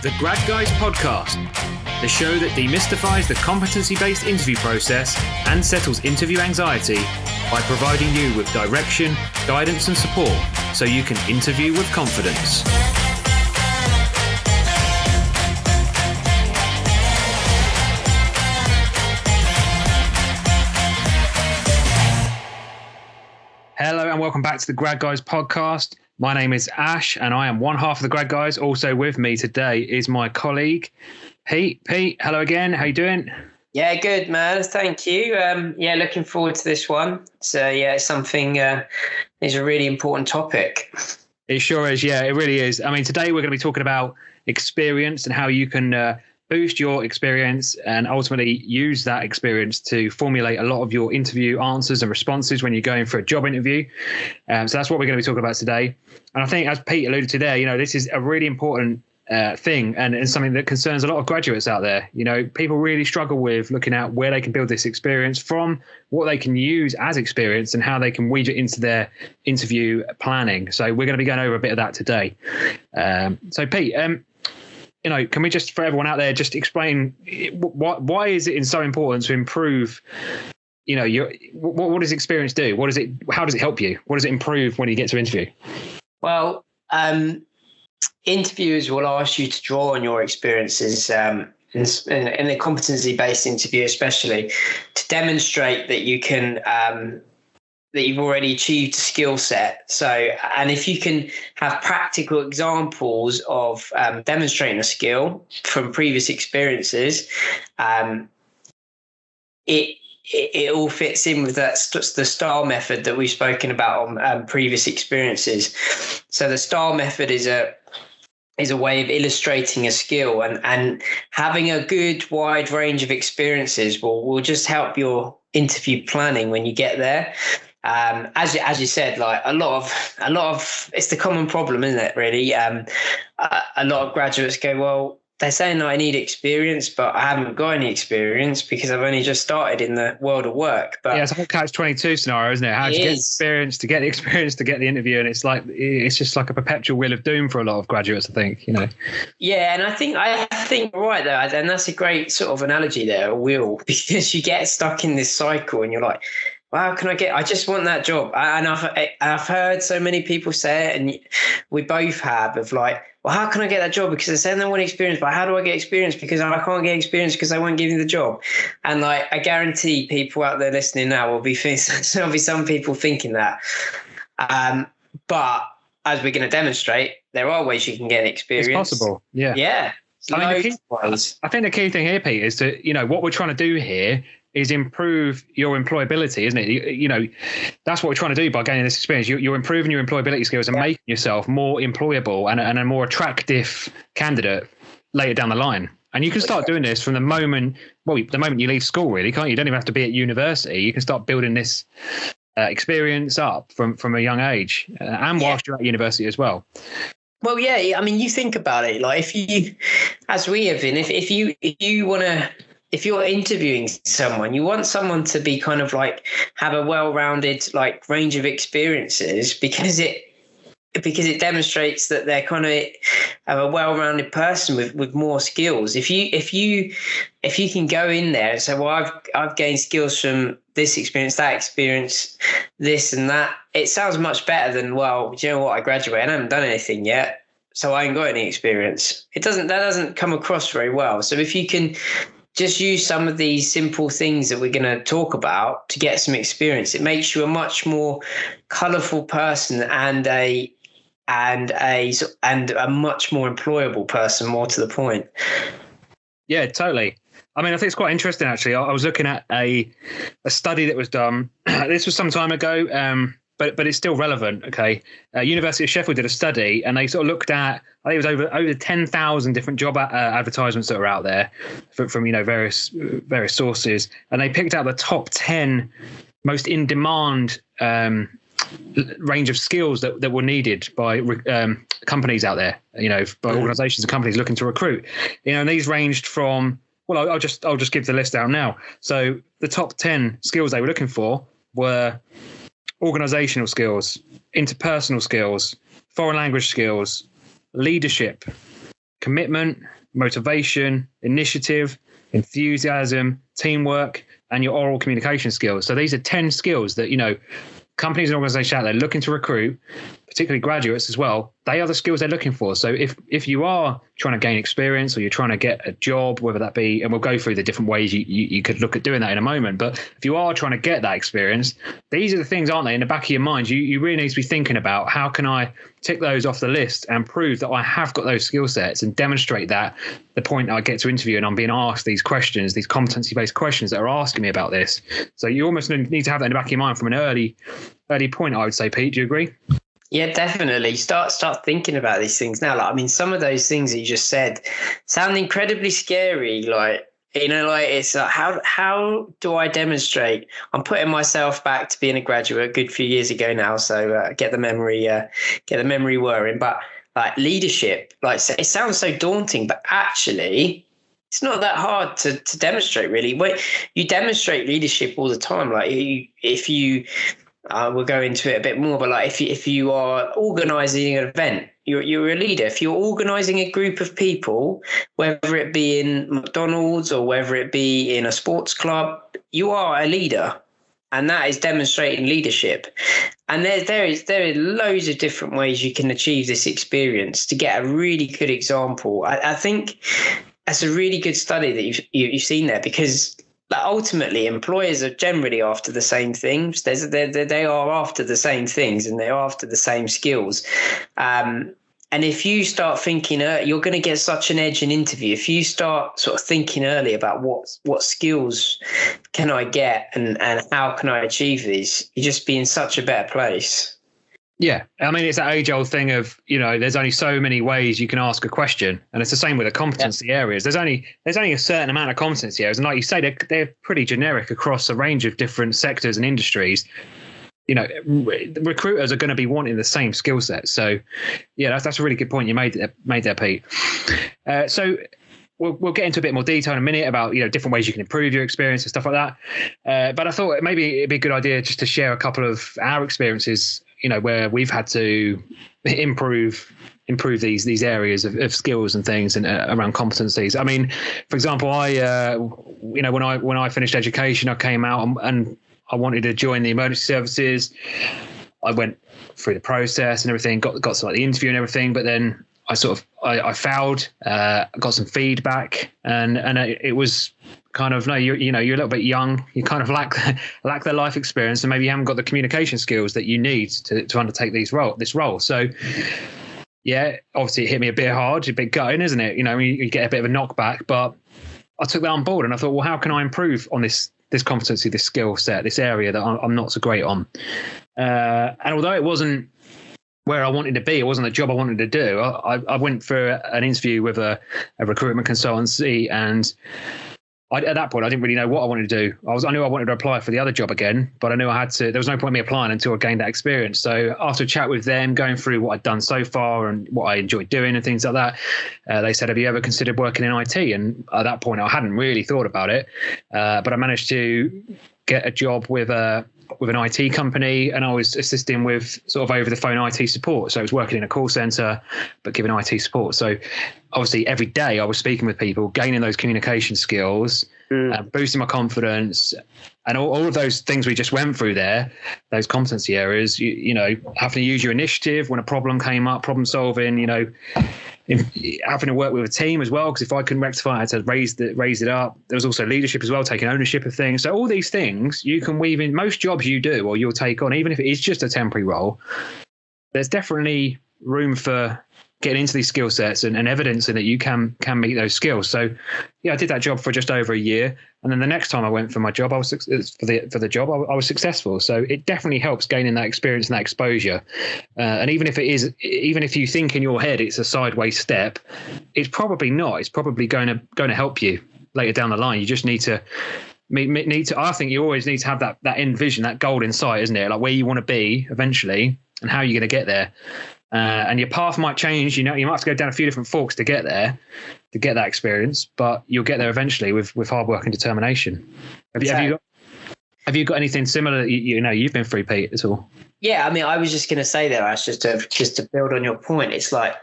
the Grad Guys Podcast, the show that demystifies the competency-based interview process and settles interview anxiety by providing you with direction, guidance and support so you can interview with confidence. Hello and welcome back to the Grad Guys Podcast. My name is Ash and I am one half of the Grad Guys. Also with me today is my colleague, Pete. Pete, hello again. How you doing? Yeah, good, man. Thank you. Looking forward to this one. So, it's something, is a really important topic. It sure is. Yeah, it really is. I mean, today we're going to be talking about experience and how you can boost your experience and ultimately use that experience to formulate a lot of your interview answers and responses when you're going for a job interview. So that's what we're going to be talking about today. And I think, as Pete alluded to there, this is a really important thing and something that concerns a lot of graduates out there. People really struggle with looking at where they can build this experience from, what they can use as experience and how they can weave it into their interview planning. So we're going to be going over a bit of that today. So Pete, can we just, for everyone out there, just explain why is it so important to improve, what does experience do? How does it help you? What does it improve when you get to interview? Well, interviewers will ask you to draw on your experiences in a competency-based interview, especially to demonstrate that you can that you've already achieved a skill set. So, and if you can have practical examples of demonstrating a skill from previous experiences, it all fits in with the STAR method that we've spoken about on previous experiences. So the STAR method is a way of illustrating a skill, and having a good wide range of experiences will just help your interview planning when you get there. As you said, like a lot of it's the common problem, isn't it? Really, a lot of graduates go, well, they're saying that I need experience, but I haven't got any experience because I've only just started in the world of work. But yeah, it's a whole catch-22 scenario, isn't it? How do you get experience to get the experience to get the interview? And it's just like a perpetual wheel of doom for a lot of graduates, I think, Yeah, and I think right there, and that's a great sort of analogy there, a wheel, because you get stuck in this cycle and you're like, well, how can I just want that job. And I've heard so many people say it, and we both have, of like, well, how can I get that job? Because they're saying they want experience, but how do I get experience? Because I can't get experience because they won't give me the job. And like, I guarantee people out there listening now there'll be some people thinking that. But as we're going to demonstrate, there are ways you can get experience. It's possible. Yeah. Yeah. I think the key thing here, Pete, is to, what we're trying to do here is improve your employability, isn't it? That's what we're trying to do by gaining this experience. You're improving your employability skills and making yourself more employable and a more attractive candidate later down the line. And you can start doing this from the moment you leave school, really, can't you? You don't even have to be at university. You can start building this experience up from a young age and whilst you're at university as well. Well, yeah, I mean, you think about it, like if you, as we have been, if you're interviewing someone, you want someone to be kind of like have a well-rounded like range of experiences because it demonstrates that they're kind of a well-rounded person with more skills. If you can go in there and say, well, I've gained skills from this experience, that experience, this and that, it sounds much better than, well, do you know what? I graduated and I haven't done anything yet, so I ain't got any experience. That doesn't come across very well. So if you can just use some of these simple things that we're going to talk about to get some experience, it makes you a much more colourful person and a much more employable person, more to the point. Yeah, totally. I mean, I think it's quite interesting, actually. I was looking at a study that was done. This was some time ago, but it's still relevant. Okay. University of Sheffield did a study and they sort of looked at, I think it was over 10,000 different job advertisements that are out there from various sources. And they picked out the top 10 most in demand range of skills that were needed by companies out there, by organizations and companies looking to recruit, and these ranged from, well, I'll just give the list out now. So the top 10 skills they were looking for were organizational skills, interpersonal skills, foreign language skills, leadership, commitment, motivation, initiative, enthusiasm, teamwork, and your oral communication skills. So these are 10 skills that, companies and organizations out there looking to recruit, particularly graduates as well, they are the skills they're looking for. So if you are trying to gain experience or you're trying to get a job, whether that be, and we'll go through the different ways you could look at doing that in a moment, but if you are trying to get that experience, these are the things, aren't they, in the back of your mind, you really need to be thinking about, how can I tick those off the list and prove that I have got those skill sets and demonstrate that the point I get to interview and I'm being asked these questions, these competency-based questions that are asking me about this. So you almost need to have that in the back of your mind from an early point, I would say. Pete, do you agree? Yeah, definitely. Start thinking about these things now. Some of those things that you just said sound incredibly scary. It's how do I demonstrate? I'm putting myself back to being a graduate a good few years ago now, so get the memory whirring. But leadership, it sounds so daunting, but actually, it's not that hard to demonstrate. Really, you demonstrate leadership all the time. We'll go into it a bit more, but if you are organizing an event, you're a leader. If you're organizing a group of people, whether it be in McDonald's or whether it be in a sports club, you are a leader, and that is demonstrating leadership. And there are loads of different ways you can achieve this experience. To get a really good example, I think that's a really good study that you've seen there, because ultimately, employers are generally after the same things. They are after the same things, and they're after the same skills. And if you start thinking, you're going to get such an edge in interview. If you start sort of thinking early about what skills can I get and how can I achieve these, you just be in such a better place. Yeah, I mean, it's that age-old thing of, there's only so many ways you can ask a question, and it's the same with the competency areas. There's only a certain amount of competency areas, and like you say, they're pretty generic across a range of different sectors and industries. Recruiters are going to be wanting the same skill set. So, yeah, that's a really good point you made there, Pete. So we'll get into a bit more detail in a minute about different ways you can improve your experience and stuff like that. But I thought maybe it'd be a good idea just to share a couple of our experiences, where we've had to improve these areas of skills and things and around competencies. I mean, for example, I when I finished education, I came out and I wanted to join the emergency services. I went through the process and everything, got to the interview and everything, but then I failed, got some feedback, and it was kind of, no, you're a little bit young, you kind of lack the life experience, and maybe you haven't got the communication skills that you need to undertake this role. So yeah, obviously it hit me a bit hard, a bit gutting, isn't it? You get a bit of a knockback, but I took that on board and I thought, well, how can I improve on this competency, this skill set, this area that I'm not so great on? And although it wasn't where I wanted to be, it wasn't the job I wanted to do, I went for an interview with a recruitment consultancy, and at that point, I didn't really know what I wanted to do. I knew I wanted to apply for the other job again, but I knew I had to. There was no point in me applying until I gained that experience. So after a chat with them, going through what I'd done so far and what I enjoyed doing and things like that, they said, "Have you ever considered working in IT?" And at that point, I hadn't really thought about it, but I managed to get a job with an IT company, and I was assisting with sort of over the phone IT support. So I was working in a call center, but giving IT support. So obviously every day I was speaking with people, gaining those communication skills, boosting my confidence, and all of those things we just went through there, those competency areas, having to use your initiative when a problem came up, problem solving, having to work with a team as well, because if I couldn't rectify it, I had to raise it up. There was also leadership as well, taking ownership of things. So all these things you can weave in most jobs you do or you'll take on, even if it is just a temporary role. There's definitely room for getting into these skill sets and evidencing that you can meet those skills. So yeah, I did that job for just over a year, and then the next time I went for my job, I was successful. So it definitely helps gaining that experience and that exposure. And even if you think in your head it's a sideways step, it's probably not. It's probably going to help you later down the line. You just need to. I think you always need to have that end vision, that goal in sight, isn't it? Like where you want to be eventually and how you're going to get there. And your path might change. You might have to go down a few different forks to get there, to get that experience, but you'll get there eventually with hard work and determination. Have you got? Have you got anything similar that you've been through, Pete, at all? Yeah, I mean, I was just going to say there, Ash, just to build on your point. It's like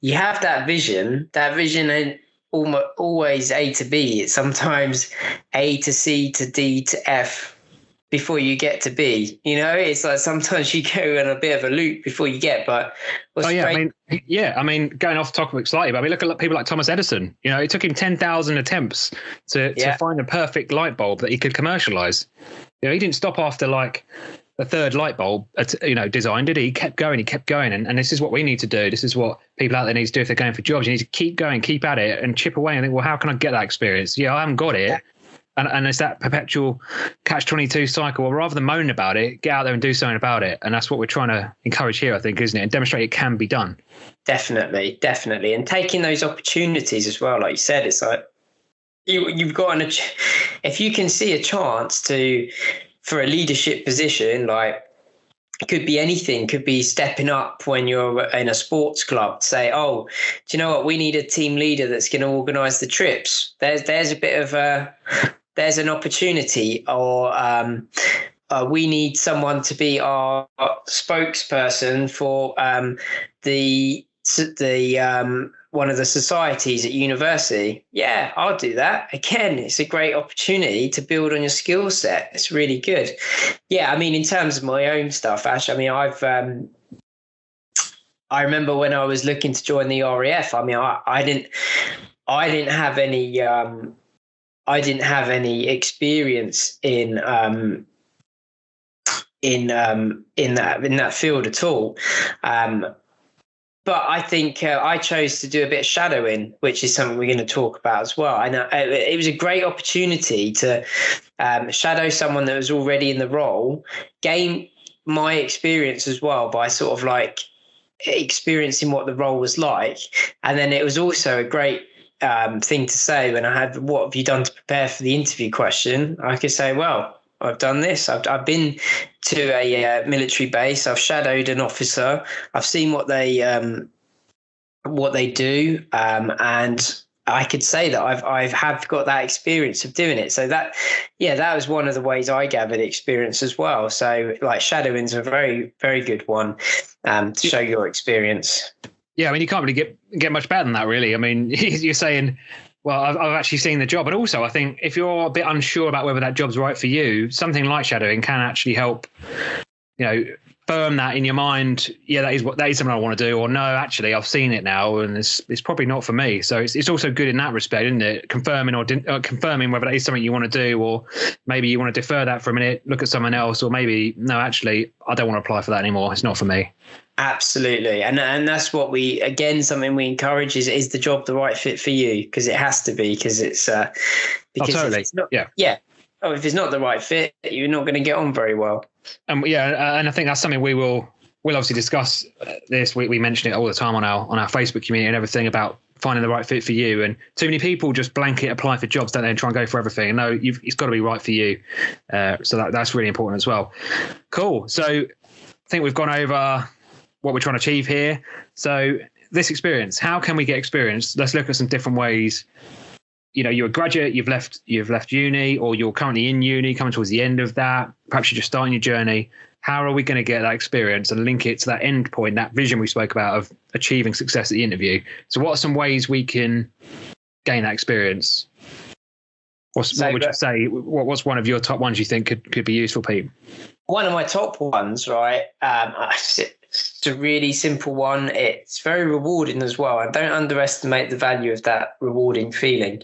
you have that vision. That vision ain't always A to B. It's sometimes A to C to D to F before you get to B. It's like sometimes you go in a bit of a loop before you get. But I mean, going off topic slightly, but I mean, look at people like Thomas Edison. It took him 10,000 attempts to find a perfect light bulb that he could commercialize. He didn't stop after like the third light bulb, design, did he? He kept going, and this is what we need to do. This is what people out there need to do if they're going for jobs. You need to keep going, keep at it, and chip away and think, well, how can I get that experience? Yeah, I haven't got it. And it's that perpetual catch-22 cycle. Well, rather than moan about it, get out there and do something about it. And that's what we're trying to encourage here, I think, isn't it? And demonstrate it can be done. Definitely. And taking those opportunities as well, like you said, it's like you've got if you can see a chance for a leadership position, like it could be anything, could be stepping up when you're in a sports club, say, oh, do you know what? We need a team leader that's going to organise the trips. There's a bit of there's an opportunity, or we need someone to be our spokesperson for the one of the societies at university. Yeah, I'll do that. Again, it's a great opportunity to build on your skill set. It's really good. Yeah, I mean, in terms of my own stuff, Ash, I mean, I remember when I was looking to join the RAF, I mean, I didn't have any experience in that field at all. But I think I chose to do a bit of shadowing, which is something we're going to talk about as well. And it was a great opportunity to shadow someone that was already in the role, gain my experience as well by sort of like experiencing what the role was like. And then it was also a great thing to say when I had, what have you done to prepare for the interview question? I could say, well, I've done this. I've been to a military base. I've shadowed an officer. I've seen what they do, and I could say that I've got that experience of doing it. So that was one of the ways I gathered experience as well. So like shadowing's a very, very good one to show your experience. Yeah, I mean, you can't really get much better than that, really. I mean, you're saying, well, I've actually seen the job. But also, I think if you're a bit unsure about whether that job's right for you, something like shadowing can actually help, firm that in your mind. Yeah, that is something I want to do. Or no, actually, I've seen it now, and it's probably not for me. So it's also good in that respect, isn't it? Confirming whether that is something you want to do, or maybe you want to defer that for a minute, look at someone else, or maybe no, actually, I don't want to apply for that anymore. It's not for me. Absolutely. And that's what something we encourage is the job the right fit for you? Because it has to be, because it's totally. If it's not the right fit, you're not going to get on very well. And I think that's something we'll obviously discuss this. We mention it all the time on our Facebook community and everything about finding the right fit for you. And too many people just blanket apply for jobs, don't they, and try and go for everything. And no, it's got to be right for you. So that's really important as well. Cool. So I think we've gone over what we're trying to achieve here. So this experience, how can we get experience? Let's look at some different ways. You're a graduate, you've left uni, or you're currently in uni, coming towards the end of that. Perhaps you're just starting your journey. How are we going to get that experience and link it to that end point, that vision we spoke about of achieving success at the interview? So what are some ways we can gain that experience? What would you say? What's one of your top ones you think could be useful, Pete? One of my top ones, right? It's a really simple one. It's very rewarding as well. And don't underestimate the value of that rewarding feeling.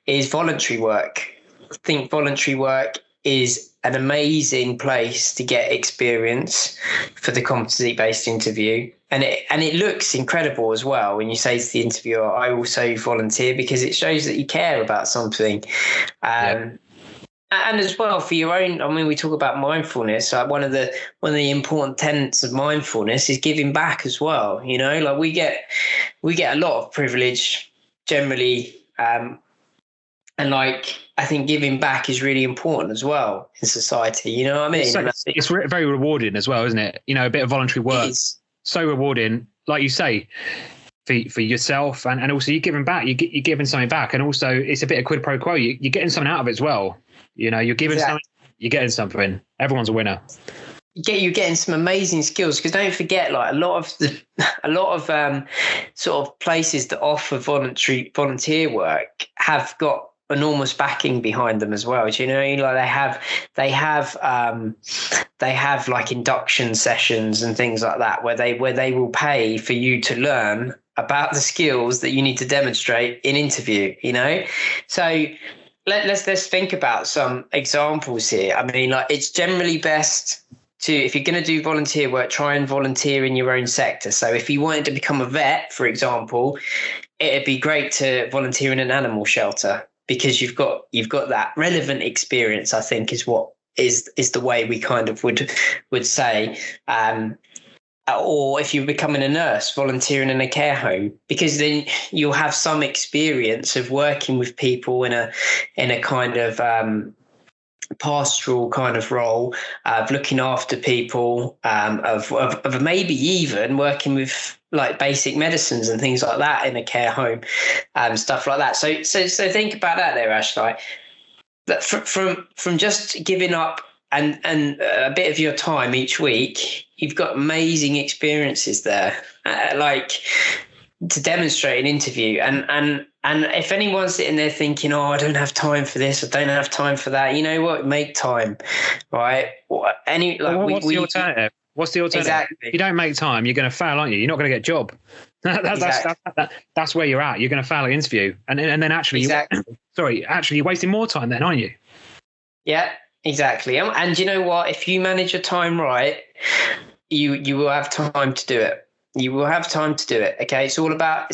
Is voluntary work. I think voluntary work is an amazing place to get experience for the competency-based interview. And it looks incredible as well when you say to the interviewer, I also volunteer, because it shows that you care about something. And as well for your own, I mean, we talk about mindfulness. One of the important tenets of mindfulness is giving back as well. Like we get a lot of privilege generally, and like I think giving back is really important as well in society. You know what I mean? It's very rewarding as well, isn't it? A bit of voluntary work, so rewarding, like you say. For yourself and also you're giving back, you're giving something back, and also it's a bit of quid pro quo. You're getting something out of it as well. You're giving something, you're getting something. Everyone's a winner. You're getting some amazing skills, because don't forget, like a lot of sort of places that offer volunteer work have got enormous backing behind them as well. Do you know, like they have like induction sessions and things like that where they will pay for you to learn about the skills that you need to demonstrate in interview, you know. So let's think about some examples here. I mean, like, it's generally best to, if you're going to do volunteer work, try and volunteer in your own sector. So if you wanted to become a vet, for example, it'd be great to volunteer in an animal shelter, because you've got that relevant experience, I think, is what is the way we kind of would say. Or if you're becoming a nurse, volunteering in a care home, because then you'll have some experience of working with people in a kind of pastoral kind of role, of looking after people, of maybe even working with like basic medicines and things like that in a care home, stuff like that. So think about that there, Ash. Like, that from just giving up and a bit of your time each week, you've got amazing experiences there, like to demonstrate an interview. And if anyone's sitting there thinking, oh, I don't have time for this, I don't have time for that, you know what? Make time, right? What's the alternative? What's the alternative? Exactly. If you don't make time, you're going to fail, aren't you? You're not going to get a job. That's where you're at. You're going to fail at interview, and then actually, you're wasting more time then, aren't you? Yeah, exactly. And you know what? If you manage your time right, you will have time to do it. You will have time to do it. Okay, it's all about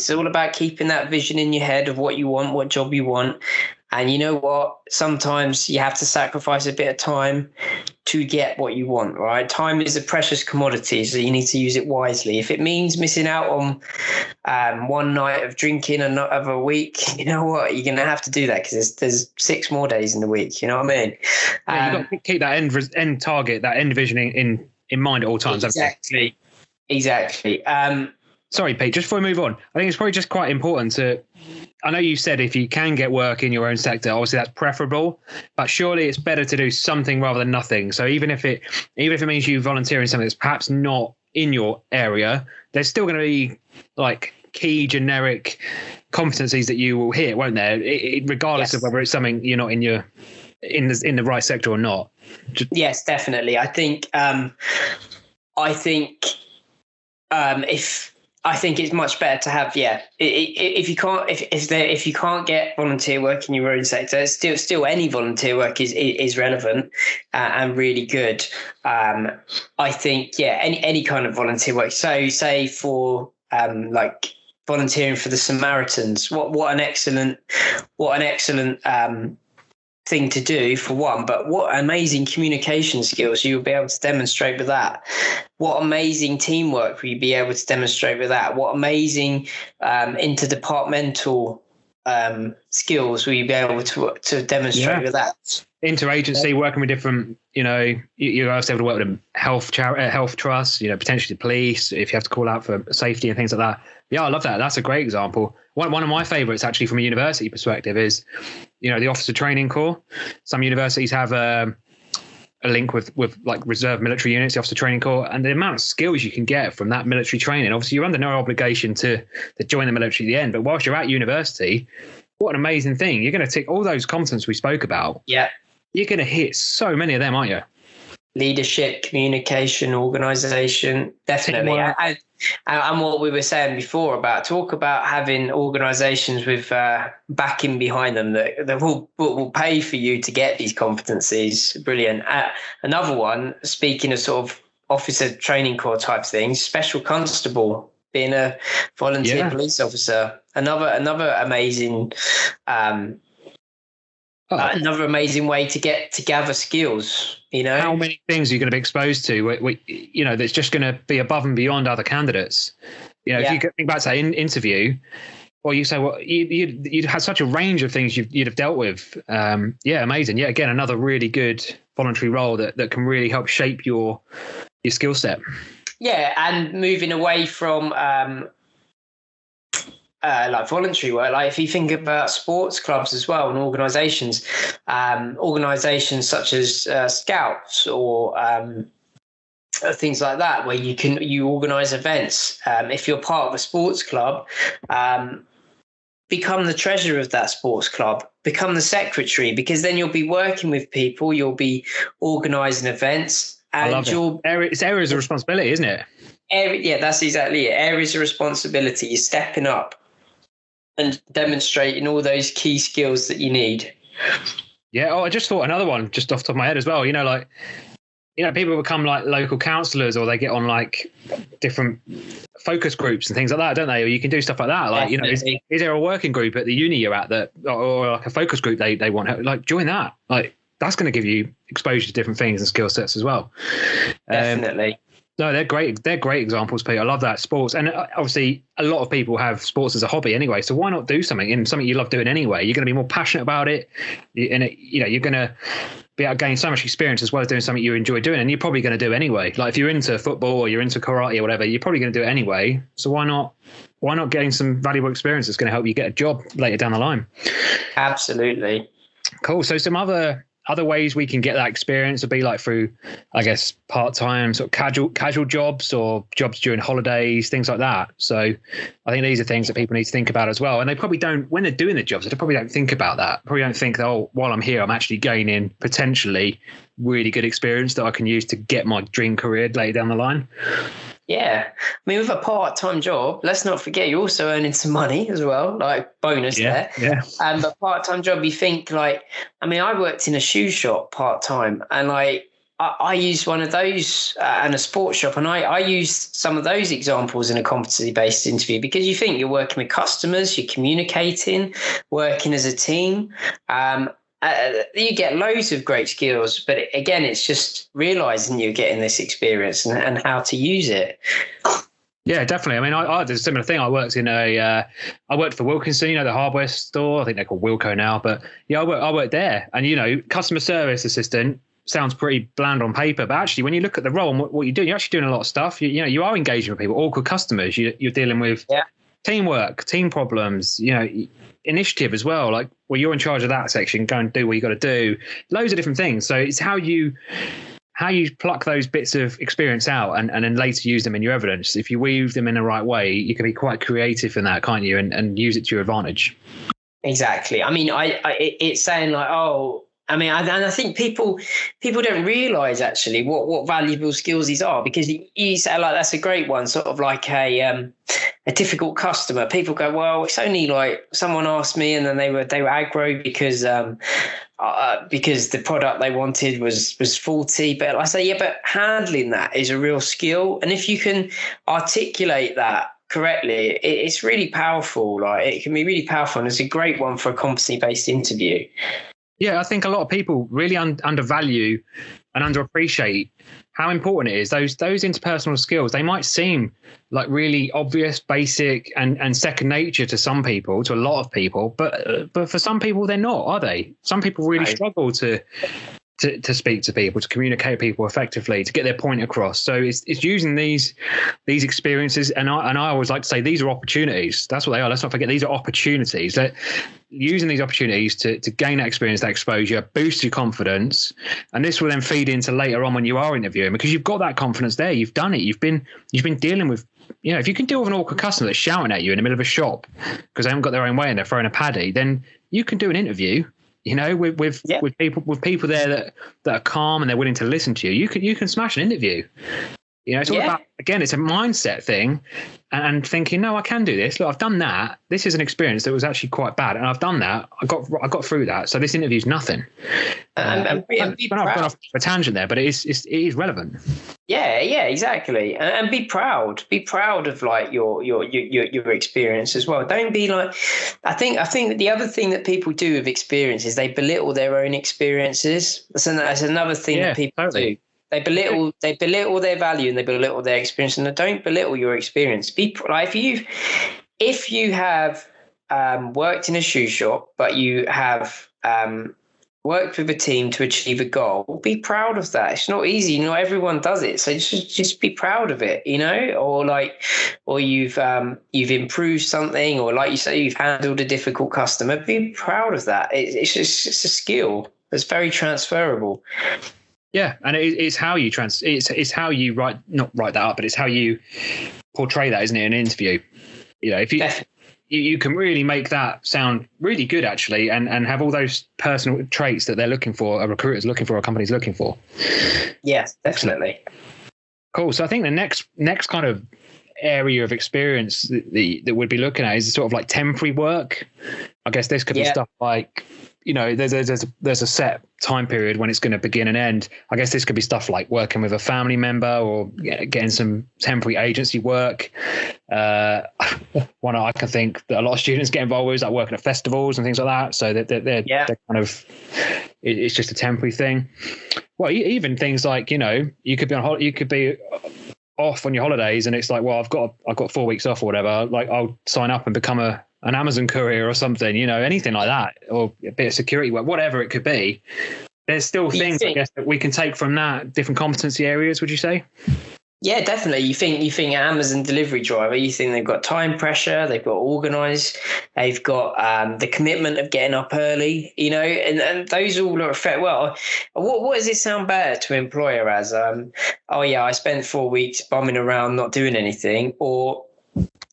keeping that vision in your head of what you want, what job you want. And you know what? Sometimes you have to sacrifice a bit of time to get what you want, right? Time is a precious commodity, so you need to use it wisely. If it means missing out on one night of drinking of a week, you know what? You're going to have to do that, because there's 6 more days in the week. You know what I mean? Yeah, you've got to keep that end target, that end vision in mind at all times. Exactly. Sorry, Pete, just before we move on, I think it's probably just quite important to, I know you said if you can get work in your own sector, obviously that's preferable, but surely it's better to do something rather than nothing. So even if it means you volunteering something that's perhaps not in your area, there's still going to be like key generic competencies that you will hit, won't there? Regardless of whether it's something you're not in the right sector or not. Yes, definitely. I think it's much better to have, if you can't get volunteer work in your own sector, still any volunteer work is relevant and really good. I think any kind of volunteer work. So say for like volunteering for the Samaritans, what an excellent thing to do, for one, but what amazing communication skills you'll be able to demonstrate with that. What amazing teamwork will you be able to demonstrate with that? What amazing interdepartmental skills will you be able to demonstrate with that? Interagency, working with different, you're also able to work with health trusts, potentially the police, if you have to call out for safety and things like that. Yeah, I love that. That's a great example. One of my favorites, actually, from a university perspective is, the officer training corps. Some universities have a link with like reserve military units, the officer training corps, and the amount of skills you can get from that military training. Obviously, you're under no obligation to join the military at the end, but whilst you're at university, what an amazing thing. You're going to tick all those competencies we spoke about. Yeah. You're going to hit so many of them, aren't you? Leadership, communication, organisation, definitely. And what we were saying before talk about having organisations with backing behind them that will pay for you to get these competencies. Brilliant. Another one, speaking of sort of officer training corps type things, special constable, being a volunteer police officer, another amazing another amazing way to gather skills. How many things are you going to be exposed to? That's just going to be above and beyond other candidates. If you think back to that interview, or you say, well, you'd had such a range of things you'd have dealt with. Amazing. Yeah, again, another really good voluntary role that can really help shape your skill set. Yeah, and moving away from like voluntary work, like if you think about sports clubs as well and organizations such as Scouts or things like that, where you organize events. If you're part of a sports club, become the treasurer of that sports club, become the secretary, because then you'll be working with people, you'll be organizing events, and it's areas of responsibility, isn't it? Yeah, that's exactly it. Areas of responsibility. You're stepping up and demonstrating all those key skills that you need. Yeah. Oh, I just thought another one just off the top of my head as well. People become like local councillors, or they get on like different focus groups and things like that, don't they? Or you can do stuff like that. Like, Definitely. Is there a working group at the uni you're at or like a focus group they want? Like, join that. Like, that's going to give you exposure to different things and skill sets as well. Definitely. No, they're great. They're great examples, Peter. I love that. Sports. And obviously a lot of people have sports as a hobby anyway. So why not do something you love doing anyway? You're going to be more passionate about it. And you're going to be able to gain so much experience as well as doing something you enjoy doing. And you're probably going to do anyway. Like if you're into football or you're into karate or whatever, you're probably going to do it anyway. So why not gain some valuable experience that's going to help you get a job later down the line? Absolutely. Cool. So some other ways we can get that experience would be like through, I guess, part-time sort of casual jobs or jobs during holidays, things like that. So I think these are things that people need to think about as well. And they probably don't, when they're doing the jobs, they probably don't think about that. Probably don't think that, oh, while I'm here, I'm actually gaining potentially really good experience that I can use to get my dream career later down the line. Yeah. I mean, with a part-time job, let's not forget you're also earning some money as well, like bonus there. Yeah. But part-time job, you think like, I mean, I worked in a shoe shop part-time, and like I used one of those and a sports shop, and I used some of those examples in a competency-based interview, because you think you're working with customers, you're communicating, working as a team. You get loads of great skills, but again, it's just realizing you're getting this experience and how to use it. Yeah, definitely. I mean, I did a similar thing. I worked for Wilkinson, the hardware store. I think they're called Wilco now, but yeah, I worked there. And, customer service assistant sounds pretty bland on paper, but actually when you look at the role and what you're doing, you're actually doing a lot of stuff. You are engaging with people, awkward customers. You're dealing with teamwork, team problems, initiative as well. Like, well, you're in charge of that section, go and do what you got to do. Loads of different things. So it's how you pluck those bits of experience out and then later use them in your evidence. If you weave them in the right way, you can be quite creative in that, can't you? And use it to your advantage. Exactly. I mean, it's saying like, I think people don't realize actually what valuable skills these are, because you say like, that's a great one, sort of like a difficult customer. People go, well, it's only like someone asked me and then they were aggro because the product they wanted was faulty. But I say, yeah, but handling that is a real skill. And if you can articulate that correctly, it's really powerful. Like, it can be really powerful, and it's a great one for a competency-based interview. Yeah, I think a lot of people really undervalue and underappreciate how important it is. Those interpersonal skills, they might seem like really obvious, basic, and second nature to some people, to a lot of people, but for some people they're not, are they? Some people really struggle to speak to people, to communicate with people effectively, to get their point across. So it's using these experiences, and I always like to say these are opportunities. That's what they are. Let's not forget, these are opportunities. That using these opportunities to gain that experience, that exposure, boost your confidence, and this will then feed into later on when you are interviewing, because you've got that confidence there. You've done it. You've been dealing with. If you can deal with an awkward customer that's shouting at you in the middle of a shop because they haven't got their own way and they're throwing a paddy, then you can do an interview. With people there that are calm and they're willing to listen to you. You can smash an interview. It's all about, again, it's a mindset thing, and thinking, no, I can do this. Look, I've done that. This is an experience that was actually quite bad, and I've done that. I got through that. So this interview's nothing. And be I've gone off a tangent there, but it is relevant. Yeah, exactly. And be proud. Be proud of like your experience as well. Don't be like. I think that the other thing that people do with experience is they belittle their own experiences. That's another thing that people do. They belittle their value and they belittle their experience, and they don't belittle your experience. If you have worked in a shoe shop, but you have worked with a team to achieve a goal, be proud of that. It's not easy. Not everyone does it. So just be proud of it, or you've improved something, or like you say, you've handled a difficult customer. Be proud of that. It's a skill that's very transferable. Yeah, and it's how you it's how you not write that up, but it's how you portray that, isn't it, in an interview? If you can really make that sound really good, actually, and have all those personal traits that they're looking for, a recruiter's looking for, a company's looking for. Yes, definitely. Cool. So I think the next kind of area of experience that we'd be looking at is sort of like temporary work. I guess this could be stuff like, there's a set time period when it's going to begin and end. I guess this could be stuff like working with a family member or getting some temporary agency work. One I can think that a lot of students get involved with is like working at festivals and things like that. So they're kind of, it's just a temporary thing. Well, even things like, you could be off on your holidays and it's like, well, I've got 4 weeks off or whatever. Like I'll sign up and become an Amazon courier or something, anything like that, or a bit of security work, whatever it could be. There's still things, I guess, that we can take from that, different competency areas, would you say? Yeah, definitely. You think an Amazon delivery driver, you think they've got time pressure, they've got organized, they've got the commitment of getting up early, and those all are affect. Well, what does it sound better to an employer as? I spent 4 weeks bumming around, not doing anything, or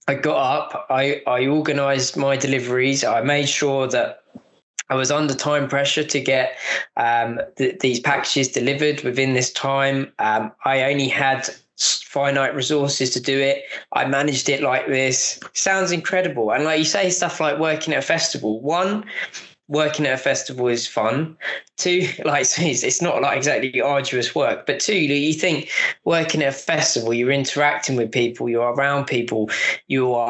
I got up, I organised my deliveries. I made sure that I was under time pressure to get these packages delivered within this time. I only had finite resources to do it. I managed it like this. Sounds incredible. And like you say, stuff like working at a festival. One, working at a festival is fun. Two, it's not like exactly arduous work, but two, you think working at a festival, you're interacting with people, you're around people, you're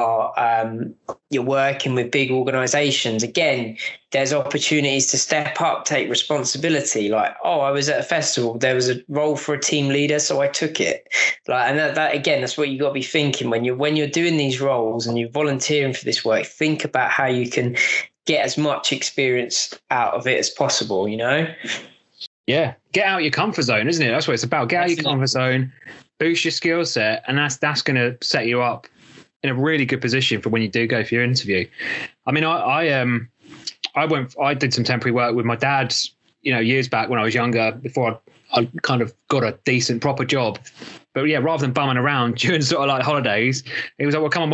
working with big organizations. Again, there's opportunities to step up, take responsibility. Like, I was at a festival, there was a role for a team leader, so I took it. And that again, that's what you got to be thinking when you're doing these roles and you're volunteering for this work. Think about how you can get as much experience out of it as possible, Yeah, get out your comfort zone, isn't it? That's what it's about. Get out your comfort zone, boost your skill set, and that's going to set you up in a really good position for when you do go for your interview. I mean, I did some temporary work with my dad, years back when I was younger, before I kind of got a decent proper job. But yeah, rather than bumming around during sort of like holidays, he was like, well, come and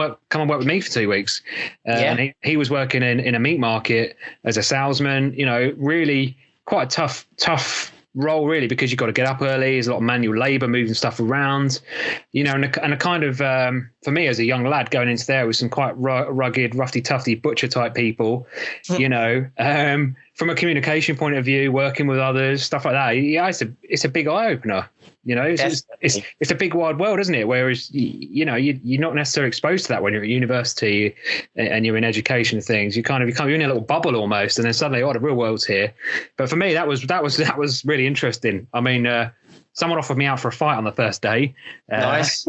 work with me for 2 weeks. And he was working in a meat market as a salesman, really quite a tough role, really, because you've got to get up early. There's a lot of manual labor, moving stuff around, and a kind of, for me as a young lad going into there with some quite rugged, roughy, tufty butcher type people, from a communication point of view, working with others, stuff like that. Yeah, it's a big eye opener. It's a big wide world, isn't it? Whereas you're not necessarily exposed to that when you're at university and you're in education and things. You're in a little bubble almost, and then suddenly, the real world's here. But for me, that was really interesting. I mean, someone offered me out for a fight on the first day. Nice.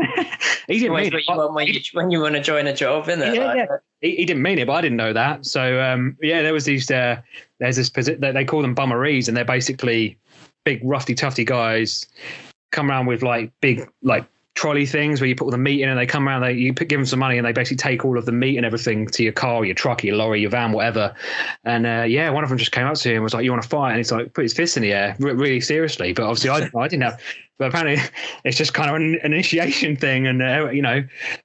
He didn't mean it. When you want to join a job, isn't it? Yeah. He didn't mean it, but I didn't know that. So there was these. There's this they call them bummeries, and they're basically big, roughy, tufty guys. Come around with like big trolley things where you put all the meat in, and they come around, you give them some money and they basically take all of the meat and everything to your car, your truck, your lorry, your van, whatever. And one of them just came up to him and was like, you want to fight? And he's like, put his fist in the air really seriously. But obviously I didn't have, but apparently it's just kind of an initiation thing. And,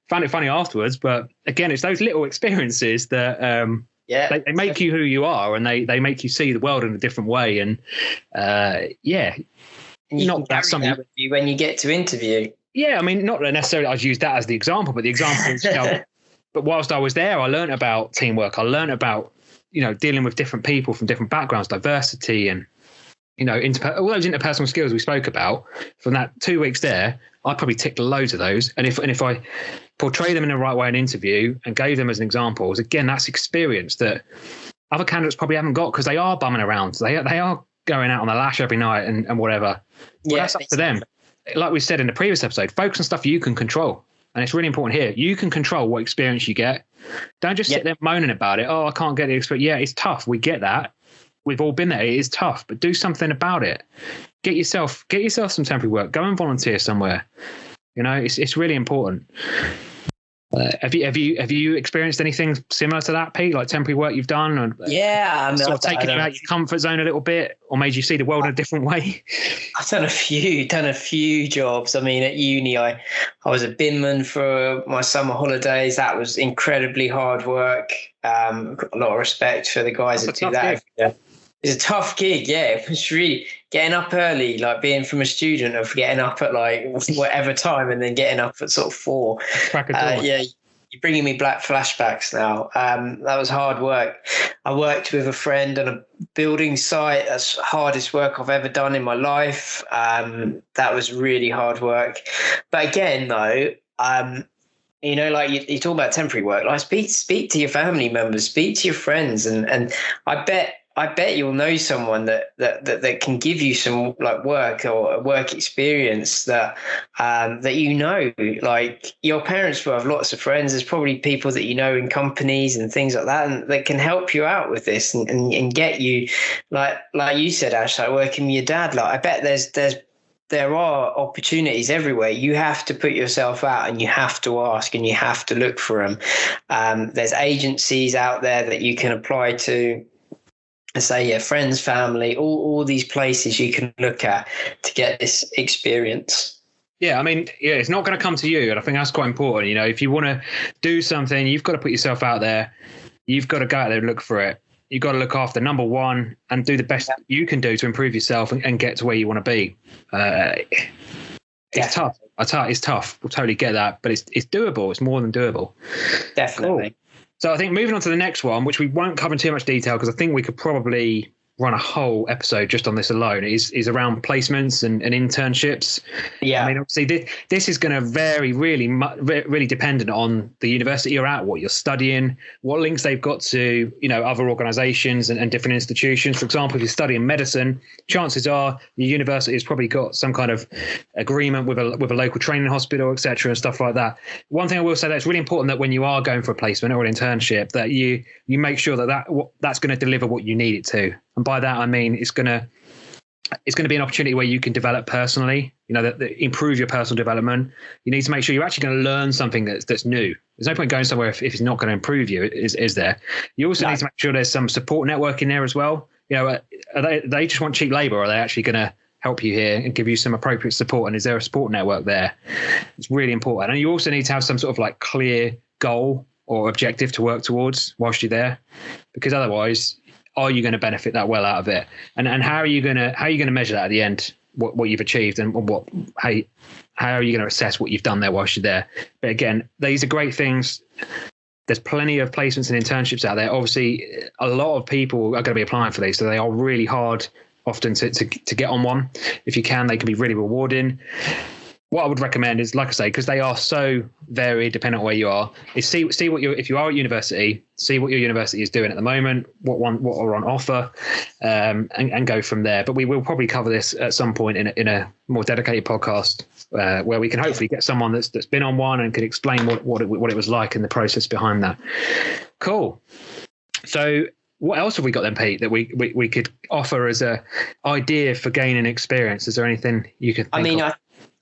found it funny afterwards. But again, it's those little experiences that, they make you who you are, and they make you see the world in a different way. And you not that's something that with you when you get to interview. Yeah, I mean, not necessarily I'd use that as the example, but the example is, but whilst I was there, I learned about teamwork. I learned about, dealing with different people from different backgrounds, diversity, and, all those interpersonal skills we spoke about. From that 2 weeks there, I probably ticked loads of those. And if I portray them in the right way in an interview and gave them as an examples, again, that's experience that other candidates probably haven't got, because they are bumming around. They are going out on the lash every night and whatever. Well, that's up to them. Like we said in the previous episode, focus on stuff you can control. And it's really important here. You can control what experience you get. Don't just sit there moaning about it. Oh, I can't get the experience. Yeah, it's tough. We get that. we've all been there. It is tough, but do something about it. Get yourself some temporary work. Go and volunteer somewhere. You know, it's really important. Have you experienced anything similar to that, Pete? Like temporary work you've done, or sort of taken you out your comfort zone a little bit, or made you see the world in a different way? I've done a few jobs. I mean, at uni, I was a binman for my summer holidays. That was incredibly hard work. Got a lot of respect for the guys that do that. It's a tough gig, yeah. It was really getting up early, like being from a student of getting up at like whatever time and then getting up at sort of 4. Yeah, you're bringing me black flashbacks now. That was hard work. I worked with a friend on a building site. That's the hardest work I've ever done in my life. That was really hard work. But again, though, you know, like you talk about temporary work, like speak to your family members, speak to your friends, and I bet you'll know someone that can give you some like work or work experience that you know. Like your parents will have lots of friends. There's probably people that you know in companies and things like that, and that can help you out with this and get you like you said, Ash, like working with your dad. Like I bet there are opportunities everywhere. You have to put yourself out and you have to ask and you have to look for them. There's agencies out there that you can apply to. Say your friends, family, all these places you can look at to get this experience. Yeah, I mean, it's not going to come to you, and I think that's quite important. You know, if you want to do something, you've got to put yourself out there. You've got to go out there and look for it. You've got to look after number one and do the best you can do to improve yourself and get to where you want to be. It's tough. It's tough. We'll totally get that, but it's doable. It's more than doable. Definitely. Cool. So I think moving on to the next one, which we won't cover in too much detail because I think we could probably run a whole episode just on this alone, is around placements and internships. Yeah. I mean, obviously this is going to vary really dependent on the university you're at, what you're studying, what links they've got to, you know, other organizations and different institutions. For example, if you're studying medicine, chances are the university has probably got some kind of agreement with a local training hospital, etc., and stuff like that. One thing I will say, that's really important that when you are going for a placement or an internship, that you make sure that's going to deliver what you need it to. And by that, I mean, it's going to be an opportunity where you can develop personally, you know, that improve your personal development. You need to make sure you're actually going to learn something that's new. There's no point going somewhere if it's not going to improve you, is there? You also need to make sure there's some support network in there as well. You know, they just want cheap labor, or are they actually going to help you here and give you some appropriate support? And is there a support network there? It's really important. And you also need to have some sort of like clear goal or objective to work towards whilst you're there, because otherwise, are you going to benefit that well out of it? And how are you going to measure that at the end, what you've achieved and how are you going to assess what you've done there whilst you're there? But again, these are great things. There's plenty of placements and internships out there. Obviously, a lot of people are going to be applying for these, so they are really hard often to get on one. If you can, they can be really rewarding. What I would recommend is, like I say, because they are so varied depending on where you are, is see what if you are at university, see what your university is doing at the moment, what are on offer, and go from there. But we will probably cover this at some point in a more dedicated podcast where we can hopefully get someone that's been on one and can explain what it was like and the process behind that. Cool. So what else have we got then, Pete, that we could offer as a idea for gaining experience? Is there anything you could think of?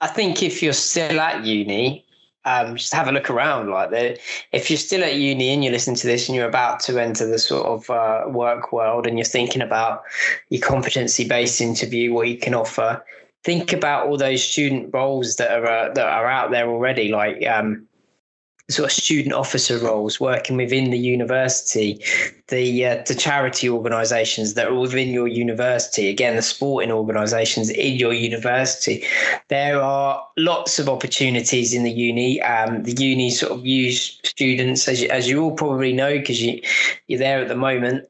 I think if you're still at uni, just have a look around. Like, if you're still at uni and you're listening to this and you're about to enter the sort of work world and you're thinking about your competency-based interview, what you can offer, think about all those student roles that are out there already, like sort of student officer roles working within the university, the charity organisations that are within your university, again, the sporting organisations in your university. There are lots of opportunities in the uni. The uni sort of use students, as you all probably know, because you're there at the moment.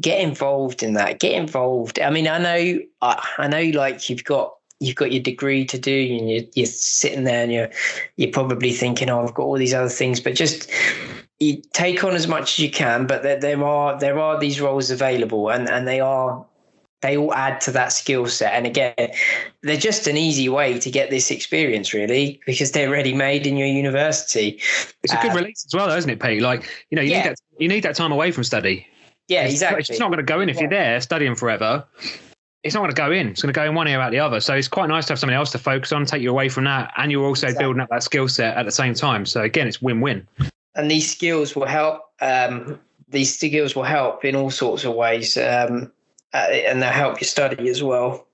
Get involved in that. Get involved. I mean, I know, like you've got your degree to do and you're sitting there and you're probably thinking, oh, I've got all these other things, but just you take on as much as you can. But there are these roles available and they all add to that skill set. And again, they're just an easy way to get this experience, really, because they're ready made in your university. It's a good release as well, isn't it, Pete? Like, you know, you need that time away from study. Yeah, exactly. It's just not going to go in if you're there studying forever. It's not going to go in. It's going to go in one ear out the other. So it's quite nice to have something else to focus on, take you away from that, and you're also building up that skill set at the same time. So again, it's win-win. And these skills will help. These skills will help in all sorts of ways, and they'll help you study as well.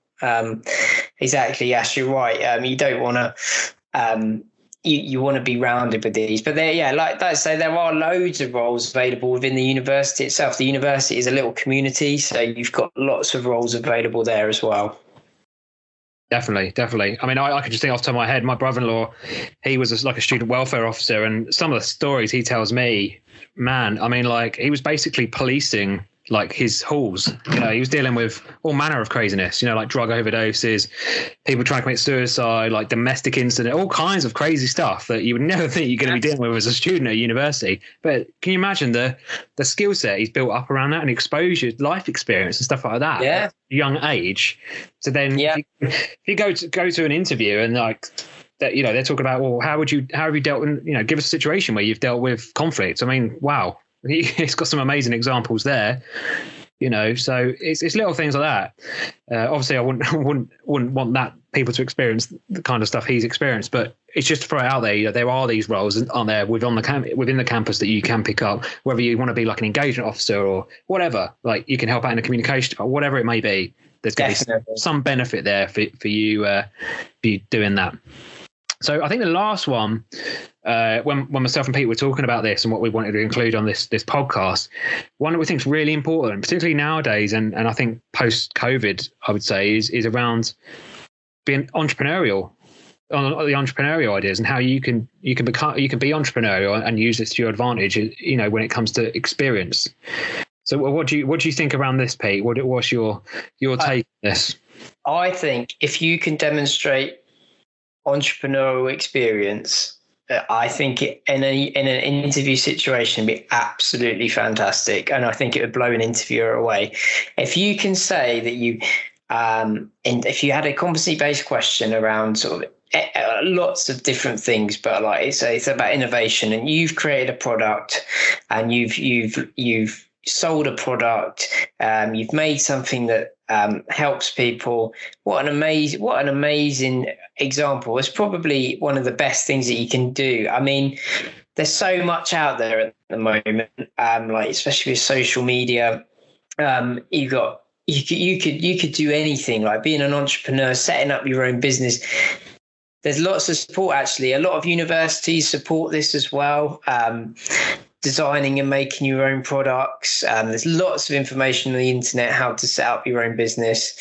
Exactly. Yes, you're right. You don't want to. You want to be rounded with these, but like I say, there are loads of roles available within the university itself. The university is a little community, so you've got lots of roles available there as well. Definitely. I mean, I could just think off the top of my head, my brother-in-law, he was like a student welfare officer, and some of the stories he tells me, man, I mean, like he was basically policing like his halls. He was dealing with all manner of craziness, like drug overdoses, people trying to commit suicide, like domestic incident, all kinds of crazy stuff that you would never think you're going to be dealing with as a student at university. But can you imagine the skill set he's built up around that and exposure, life experience and stuff like that at a young age? So then if you go to an interview and like that, they're talking about, well, how have you dealt with, give us a situation where you've dealt with conflict. I mean, wow. He's got some amazing examples there, so it's little things like that. Obviously I wouldn't want that people to experience the kind of stuff he's experienced, but it's just to throw it out there. There are these roles on there within the campus that you can pick up, whether you want to be like an engagement officer or whatever, like you can help out in the communication, whatever it may be. There's going to be some benefit there for you doing that. So I think the last one, when myself and Pete were talking about this and what we wanted to include on this podcast, one that we think is really important, particularly nowadays, and I think post-COVID, I would say, is around being entrepreneurial, on the entrepreneurial ideas and how you can be entrepreneurial and use this to your advantage, when it comes to experience. So what do you think around this, Pete? What's your take on this? I think if you can demonstrate entrepreneurial experience, I think in an interview situation would be absolutely fantastic, and I think it would blow an interviewer away. If you can say that you, and if you had a competency-based question around sort of lots of different things, but like it's about innovation, and you've created a product, and you've sold a product, you've made something that helps people. What an amazing example. It's probably one of the best things that you can do. I mean, there's so much out there at the moment, like especially with social media. You could do anything, like being an entrepreneur, setting up your own business. There's lots of support, actually. A lot of universities support this as well. Designing and making your own products. There's lots of information on the internet how to set up your own business.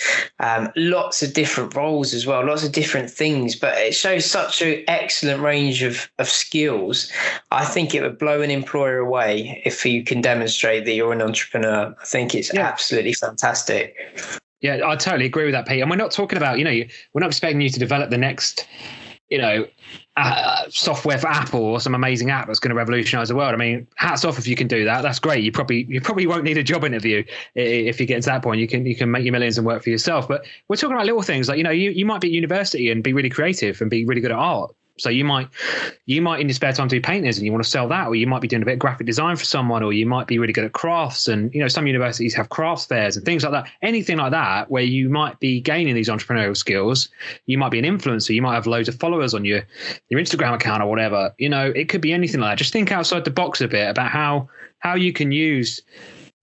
Lots of different roles as well, lots of different things, but it shows such an excellent range of skills. I think it would blow an employer away if you can demonstrate that you're an entrepreneur. I think it's absolutely fantastic. Yeah, I totally agree with that, Pete. And we're not talking about, we're not expecting you to develop the next, software for Apple or some amazing app that's going to revolutionize the world. I mean, hats off if you can do that. That's great. You probably won't need a job interview if you get to that point. You can make your millions and work for yourself. But we're talking about little things like, you might be at university and be really creative and be really good at art. So you might in your spare time do paintings and you want to sell that, or you might be doing a bit of graphic design for someone, or you might be really good at crafts. And some universities have crafts fairs and things like that. Anything like that where you might be gaining these entrepreneurial skills. You might be an influencer. You might have loads of followers on your Instagram account or whatever. It could be anything like that. Just think outside the box a bit about how you can use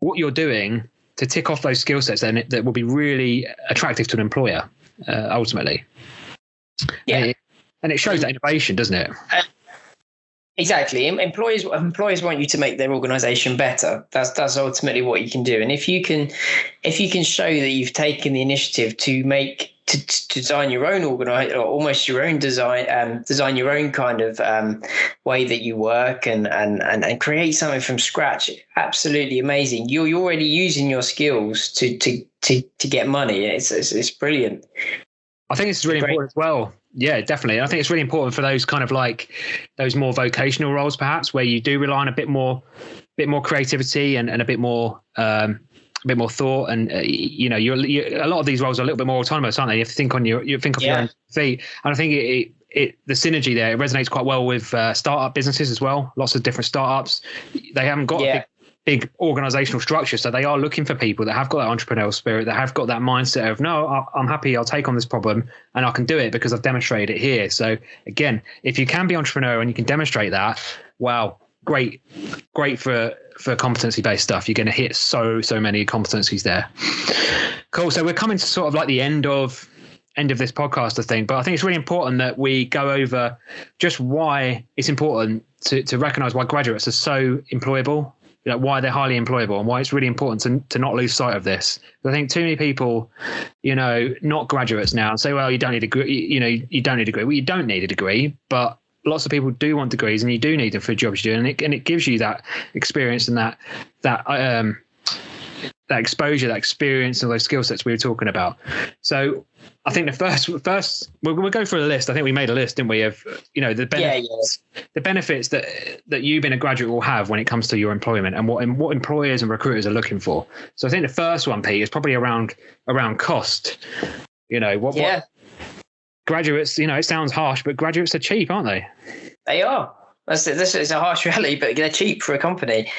what you're doing to tick off those skill sets that will be really attractive to an employer ultimately. Yeah. And it shows that innovation, doesn't it? Exactly. Employers want you to make their organization better. That's ultimately what you can do. And if you can show that you've taken the initiative to design your own or almost your own design your own kind of way that you work and create something from scratch, absolutely amazing. You're already using your skills to get money. It's brilliant. I think it's really important as well. Yeah, definitely. I think it's really important for those kind of like those more vocational roles, perhaps, where you do rely on a bit more creativity and a bit more thought. And a lot of these roles are a little bit more autonomous, aren't they? You have to think on your own feet. And I think the synergy there, it resonates quite well with startup businesses as well. Lots of different startups. They haven't got a big organizational structure. So they are looking for people that have got that entrepreneurial spirit, that have got that mindset of, no, I'm happy, I'll take on this problem and I can do it because I've demonstrated it here. So again, if you can be entrepreneurial and you can demonstrate that, wow, great for competency-based stuff. You're going to hit so many competencies there. Cool. So we're coming to sort of like the end of this podcast, I think, but I think it's really important that we go over just why it's important to recognize why graduates are so employable, why they're highly employable, and why it's really important to not lose sight of this. I think too many people, not graduates now, say, well, you don't need a degree, you don't need a degree. Well, you don't need a degree, but lots of people do want degrees, and you do need them for jobs you do, and it gives you that experience and that exposure, that experience, and those skill sets we were talking about. So I think the first we'll go through the list. I think we made a list, didn't we, of the benefits, the benefits that you being a graduate will have when it comes to your employment, and what employers and recruiters are looking for. So I think the first one, Pete, is probably around cost. What graduates, it sounds harsh, but graduates are cheap, aren't they? They are. This is a harsh reality, but they're cheap for a company.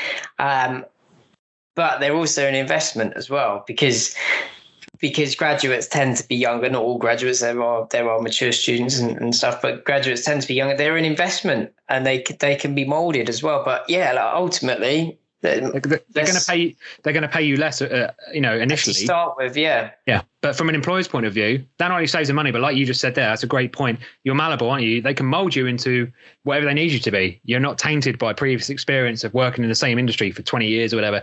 But they're also an investment as well, because graduates tend to be younger. Not all graduates, there are mature students and stuff, but graduates tend to be younger. They're an investment, and they can be molded as well. But ultimately, they're going to pay you less, initially to start with. Yeah. But from an employer's point of view, that not only saves them money, but like you just said there, that's a great point. You're malleable, aren't you? They can mold you into whatever they need you to be. You're not tainted by previous experience of working in the same industry for 20 years or whatever.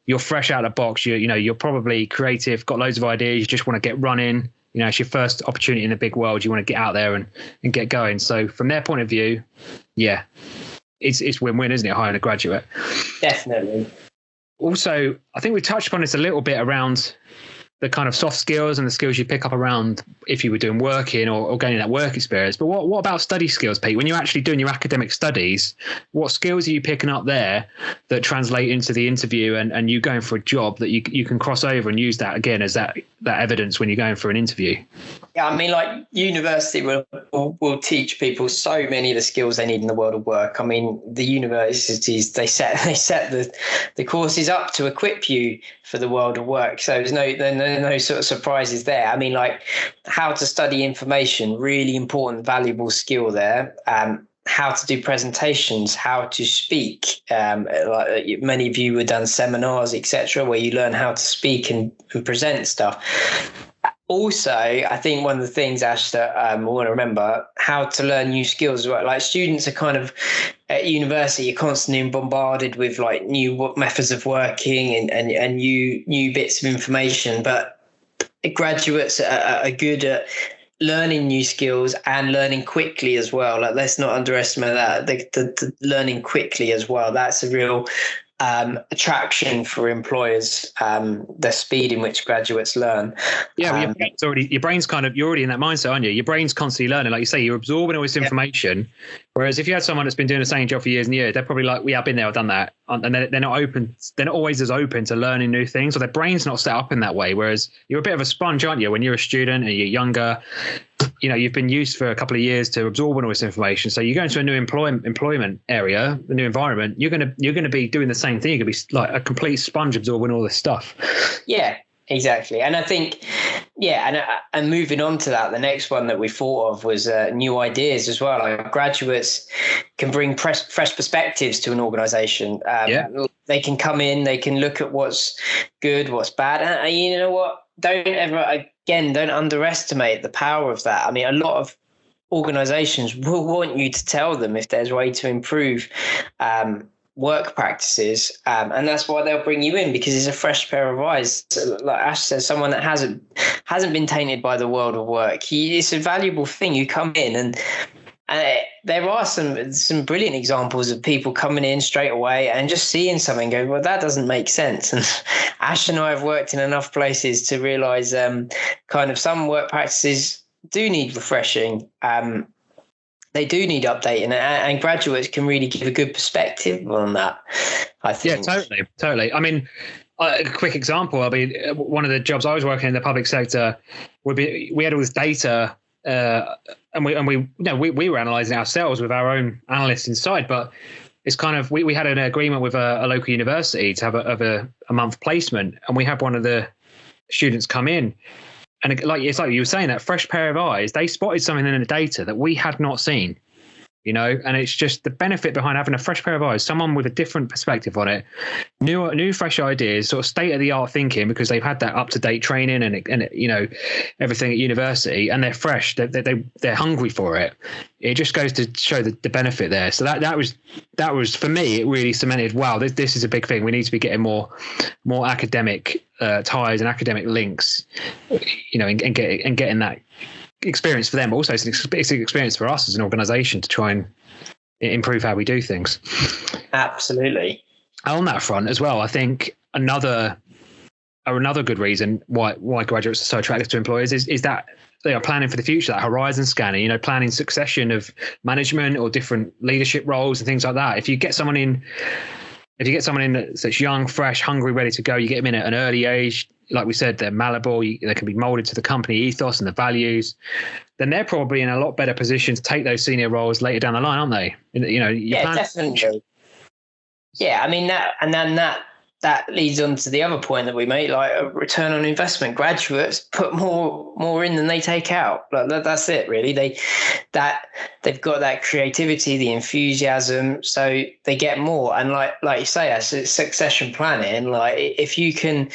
You're fresh out of the box. You're probably creative, got loads of ideas. You just want to get running. It's your first opportunity in the big world. You want to get out there and get going. So from their point of view, yeah. It's win-win, isn't it, hiring a graduate? Definitely. Also, I think we touched upon this a little bit around the kind of soft skills and the skills you pick up around if you were doing working or gaining that work experience. But what about study skills, Pete? When you're actually doing your academic studies, what skills are you picking up there that translate into the interview and you going for a job that you can cross over and use that again as that evidence when you're going for an interview? Yeah, I mean, like university will teach people so many of the skills they need in the world of work. I mean, the universities, they set the courses up to equip you for the world of work. So there's no sort of surprises there. I mean, like how to study information, really important, valuable skill there. How to do presentations, how to speak. Like many of you have done seminars, etc., where you learn how to speak and present stuff. Also, I think one of the things, Ash, that we want to remember, how to learn new skills as well. Like students are kind of at university, you're constantly bombarded with like new methods of working and new bits of information. But graduates are good at learning new skills and learning quickly as well. Like, let's not underestimate that. The learning quickly as well. That's a real attraction for employers, the speed in which graduates learn. Yeah, your brain's you're already in that mindset, aren't you? Your brain's constantly learning. Like you say, you're absorbing all this information. Whereas if you had someone that's been doing the same job for years and years, they're probably like, I've been there, I've done that. And they're not open. They're not always as open to learning new things. So their brain's not set up in that way. Whereas you're a bit of a sponge, aren't you? When you're a student and you're younger, you've been used for a couple of years to absorb all this information. So you go into a new employment area, a new environment, you're going to be doing the same thing. You're going to be like a complete sponge absorbing all this stuff. Yeah, exactly. And I think, and moving on to that, the next one that we thought of was new ideas as well. Like graduates can bring fresh perspectives to an organization. They can come in, they can look at what's good, what's bad. And you know what? Don't underestimate the power of that. I mean, a lot of organizations will want you to tell them if there's a way to improve work practices. And that's why they'll bring you in, because it's a fresh pair of eyes. Like Ash says, someone that hasn't been tainted by the world of work. It's a valuable thing. You come in and there are some brilliant examples of people coming in straight away and just seeing something, go, well, that doesn't make sense. And Ash and I have worked in enough places to realize kind of some work practices do need refreshing. They do need updating, and graduates can really give a good perspective on that, I think. Yeah, totally. I mean, a quick example. I mean, one of the jobs I was working in the public sector would be, we had all this data, and we were analysing ourselves with our own analysts inside. But it's kind of, we had an agreement with a local university to have a month placement, and we had one of the students come in, and it's like you were saying, that fresh pair of eyes, they spotted something in the data that we had not seen. And it's just the benefit behind having a fresh pair of eyes, someone with a different perspective on it, new fresh ideas, sort of state of the art thinking, because they've had that up to date training and everything at university, and they're fresh, they're hungry for it. It just goes to show the benefit there. So that was for me, it really cemented, wow, this is a big thing. We need to be getting more academic ties and academic links, and getting that experience for them, but also it's an experience for us as an organization to try and improve how we do things. Absolutely. On that front as well, I think another good reason why graduates are so attractive to employers is that they are planning for the future, that horizon scanning, planning succession of management or different leadership roles and things like that. If you get someone in that's young, fresh, hungry, ready to go, you get them in at an early age, like we said, they're malleable, they can be molded to the company ethos and the values, then they're probably in a lot better position to take those senior roles later down the line, aren't they? Definitely. Yeah, I mean, that leads on to the other point that we made, like a return on investment. Graduates put more in than they take out. Like that's it, really. They've got that creativity, the enthusiasm, so they get more. And like you say, as succession planning, like if you can,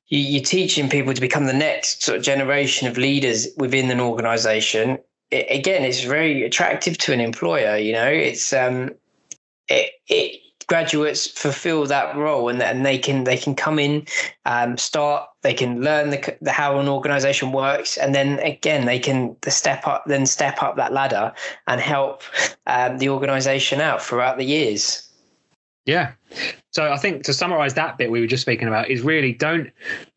you're teaching people to become the next sort of generation of leaders within an organization. It's very attractive to an employer. It's graduates fulfill that role, and they can come in, they can learn how an organization works, and then again they can step up that ladder and help the organization out throughout the years. Yeah. So I think to summarize that bit we were just speaking about is really don't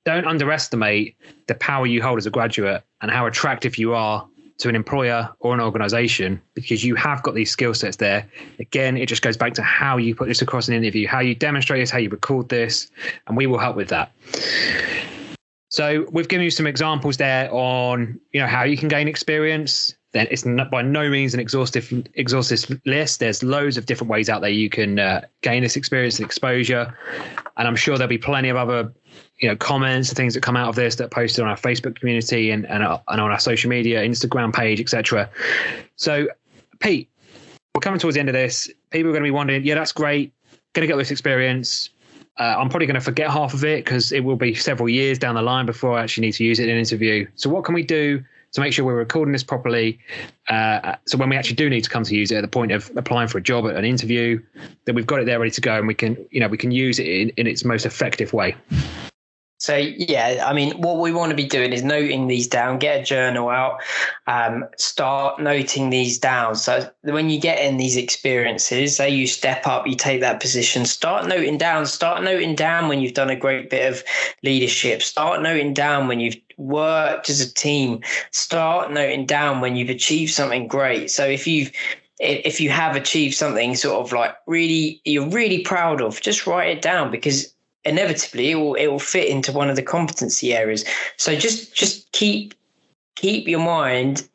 underestimate the power you hold as a graduate and how attractive you are to an employer or an organization, because you have got these skill sets there. Again, it just goes back to how you put this across an interview, how you demonstrate this, how you record this, and we will help with that. So we've given you some examples there on, how you can gain experience. Then it's not by no means an exhaustive list. There's loads of different ways out there you can gain this experience and exposure. And I'm sure there'll be plenty of other comments and things that come out of this that are posted on our Facebook community and on our social media, Instagram page, etc. So, Pete, we're coming towards the end of this. People are going to be wondering, yeah, that's great. Going to get this experience. I'm probably going to forget half of it because it will be several years down the line before I actually need to use it in an interview. So what can we do to make sure we're recording this properly? So when we actually do need to come to use it at the point of applying for a job at an interview, then we've got it there ready to go, and we can use it in its most effective way. So, yeah, I mean, what we want to be doing is noting these down, get a journal out, start noting these down. So when you get in these experiences, say you step up, you take that position, start noting down when you've done a great bit of leadership, start noting down when you've worked as a team, start noting down when you've achieved something great. So if you have achieved something sort of like you're really proud of, just write it down, because inevitably it will fit into one of the competency areas. So just keep your mind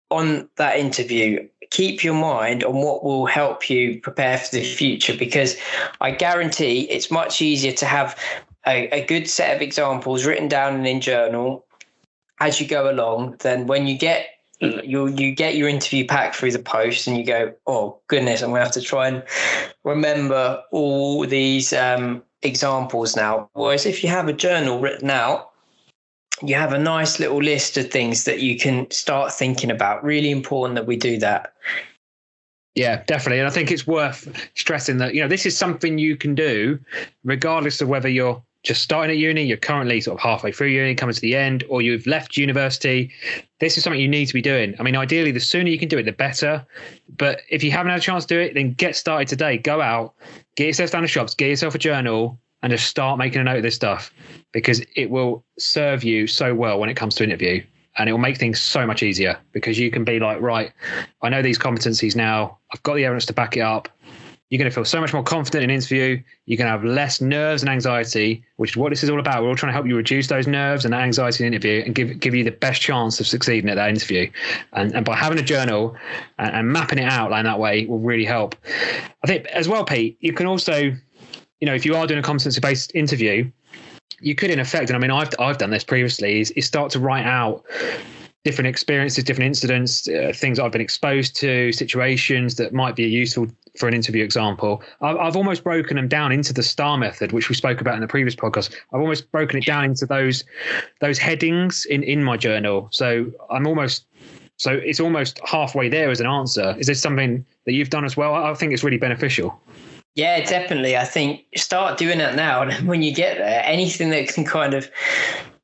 on that interview. Keep your mind on what will help you prepare for the future, because I guarantee it's much easier to have a good set of examples written down in a journal as you go along than when you get your interview pack through the post and you go, oh goodness, I'm gonna have to try and remember all these examples now. Whereas if you have a journal written out, you have a nice little list of things that you can start thinking about. Really important that we do that. Yeah, definitely. And I think it's worth stressing that, this is something you can do regardless of whether you're just starting at uni, you're currently sort of halfway through uni, coming to the end, or you've left university. This is something you need to be doing. I mean, ideally, the sooner you can do it, the better. But if you haven't had a chance to do it, then get started today. Go out, get yourself down to shops, get yourself a journal, and just start making a note of this stuff, because it will serve you so well when it comes to interview, and it will make things so much easier, because you can be like, right, I know these competencies now. I've got the evidence to back it up. You're going to feel so much more confident in interview. You're going to have less nerves and anxiety, which is what this is all about. We're all trying to help you reduce those nerves and that anxiety in interview and give you the best chance of succeeding at that interview. And by having a journal and mapping it out like that way will really help. I think as well, Pete, you can also, you know, if you are doing a competency-based interview, you could in effect, and I mean, I've done this previously, is start to write out different experiences, different incidents, things I've been exposed to, situations that might be useful for an interview example. I've almost broken them down into the STAR method, which we spoke about in the previous podcast. I've almost broken it down into those headings in my journal. So it's almost halfway there as an answer. Is this something that you've done as well? I think it's really beneficial. Yeah, definitely. I think start doing that now. And when you get there, anything that can kind of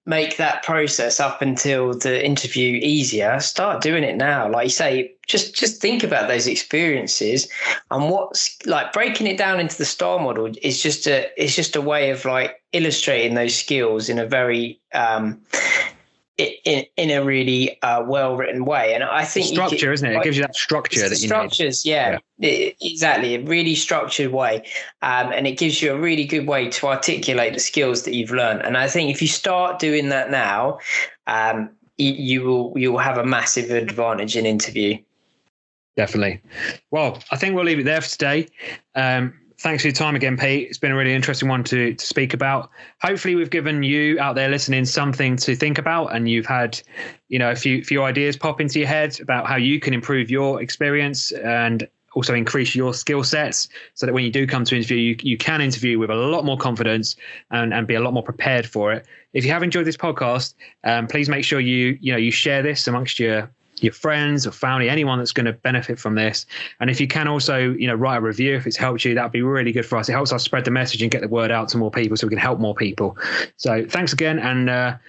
make that process up until the interview easier, start doing it now. Like you say, just think about those experiences, and what's like breaking it down into the STAR model is just a way of like illustrating those skills in a very in a really well-written way. And I think structure, isn't it? It gives you that structure that you structures, need. Yeah. Exactly. A really structured way. And it gives you a really good way to articulate the skills that you've learned. And I think if you start doing that now, you will have a massive advantage in interview. Definitely. Well, I think we'll leave it there for today. Thanks for your time again, Pete. It's been a really interesting one to speak about. Hopefully we've given you out there listening something to think about, and you've had, you know, a few ideas pop into your head about how you can improve your experience and also increase your skill sets so that when you do come to interview, you can interview with a lot more confidence and be a lot more prepared for it. If you have enjoyed this podcast, please make sure you share this amongst your friends or family, anyone that's going to benefit from this. And if you can also, write a review if it's helped you, that'd be really good for us. It helps us spread the message and get the word out to more people so we can help more people. So thanks again. And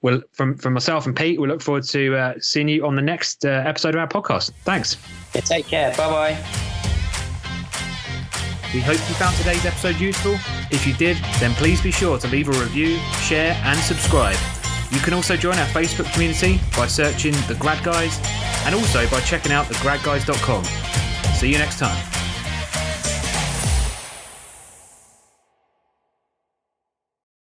well, from myself and Pete, we look forward to seeing you on the next episode of our podcast. Thanks. Yeah, take care. Bye-bye. We hope you found today's episode useful. If you did, then please be sure to leave a review, share and subscribe. You can also join our Facebook community by searching The Grad Guys and also by checking out thegradguys.com. See you next time.